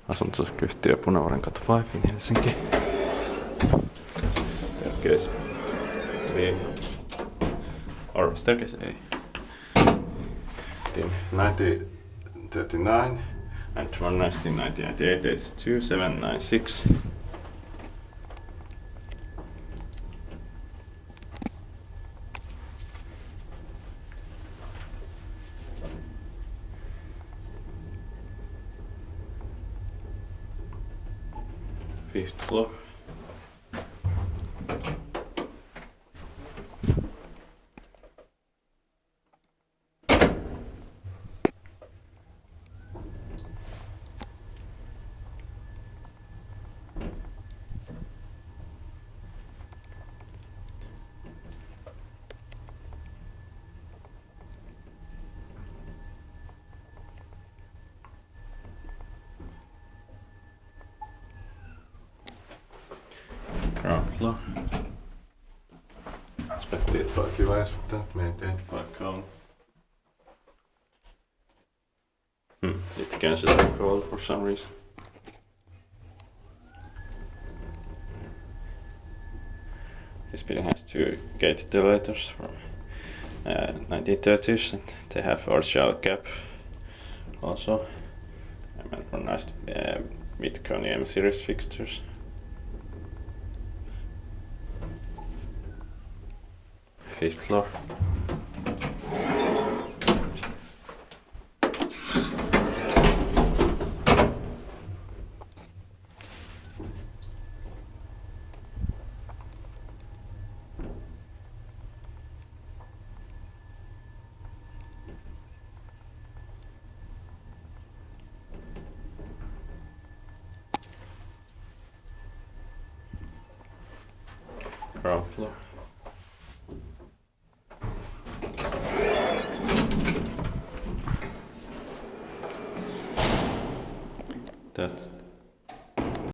asuntosyköyhtiö Punavuorenkatu 5 in Helsinki. Staircase B. Or staircase A. In 1939 and modernized in 1998, it's 2796. Fifth floor. Ground floor. Inspected by QA inspector, maintained by Kone. It cancels the call for some reason. This building has two gated elevators from 1930s, and they have original cap also. And modernized with Kone M series fixtures. Fifth floor. Ground floor. That's